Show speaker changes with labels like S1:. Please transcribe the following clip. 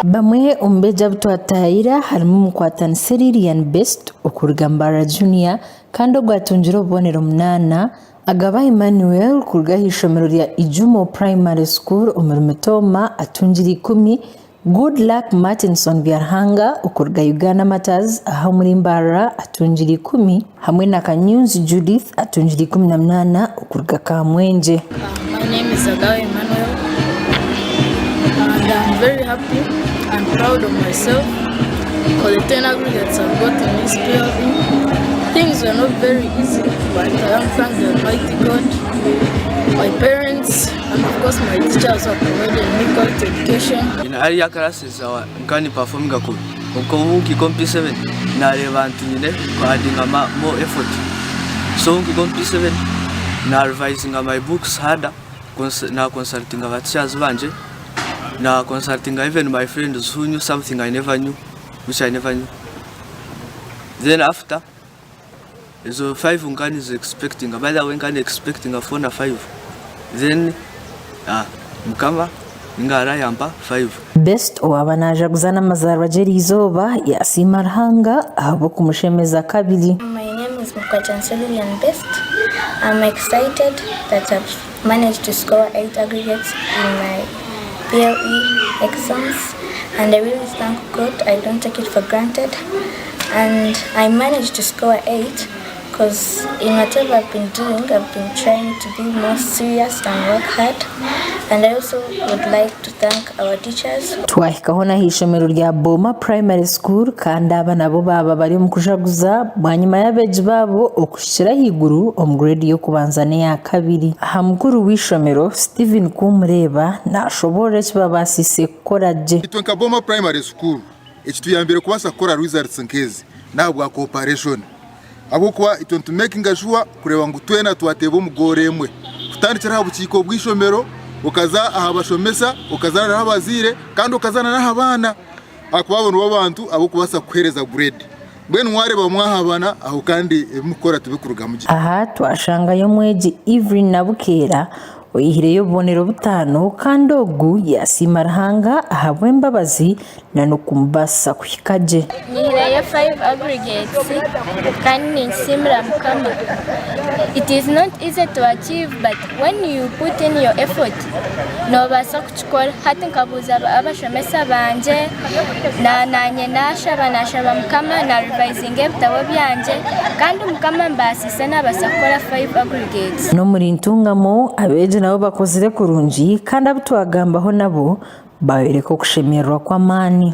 S1: bamwe umbeja butwatayira harimo mukwatanisira Lilian Best okuruga Mbarara Junior kandi ogwatunjira obubonero 8 agaba Emmanuel kuruga hishomero lya Ijumo Primary School Omurumitoma atunjira 10 Good Luck Martinson Byarhanga okuruga Uganda Matters aha muri Mbarara atunjira 10 hamwe na Kanyunzi Judith atunjira 18 okuruga Kamwenje.
S2: My name is Emmanuel and I'm very happy and proud of myself for the 10 aggregates I've got in this PLE. Things were not very easy, but I thank the Almighty God, my parents, and of course my teachers who provided me quality education.
S3: In earlier classes, I can perform a good. Uki kompi 7 na levantu nyine adding more effort. So uki kompi 7 na revising my books harder, na consulting our teachers banje. Now consulting even my friends who knew something I never knew, which I never knew. Then after, so 5 Ungani is expecting, by the way, Ungani expecting a 4 or 5. Then, Mukama, Ngara Yamba 5.
S1: Best owabanaja kuzana mazarwa jeri izoba ya Simarhanga abo kumushemeza kabili.
S4: My name is Lilian Best. I'm excited that I've managed to score 8 aggregates in my PLE exams, and I really thank God. I don't take it for granted, and I managed to score 8 because in whatever I've been doing, I've been trying to be more serious and work hard. And I also would like to thank our teachers.
S1: Twahikahona hishomero lya Boma Primary School kandi abana bo baba bari mu kujaguza bwanyuma y'abeji babo okushira higuru omgrade yo kubanza ne ya kabiri. Hamukuru wishomero Steven Kumureba nashobora kibabasise koraje.
S5: Itwenka Boma Primary School ekituyambire kubasa kora results nkezi nabwa cooperation. Abukwa itontu making sure kureba ngo twena twatebo mugoremwe. Kutandikira habukiko bwishomero ukaza ahabashomesa ukazana n'abazire kandi ukazana n'abana akubabona w'abantu abo kubasa kuhereza bread bwene wareba mwahabana aho kandi mukora tubikuruga mugi.
S1: Aha twashanga yo mweji Evelyn Nabukera oyihireyo bonero 5 kandi ogu yasimarhanga ahabwe mbabazi na nokumbasa kuhikaje.
S6: Nihireyo 5 aggregates kandi nsimra mukama. It is not easy to achieve, but when you put in your effort, nobasa kuchikora hati nkabuza abashomesa banje nanye nashaba mukama na revising ebitabo byanje kandi mukama mbasise nabasakora 5 aggregates.
S1: No muri ntungamo abeje nabo bakozire kurunji kandi abutwagambaho nabo Bayoreka kushemererwa kwa mani.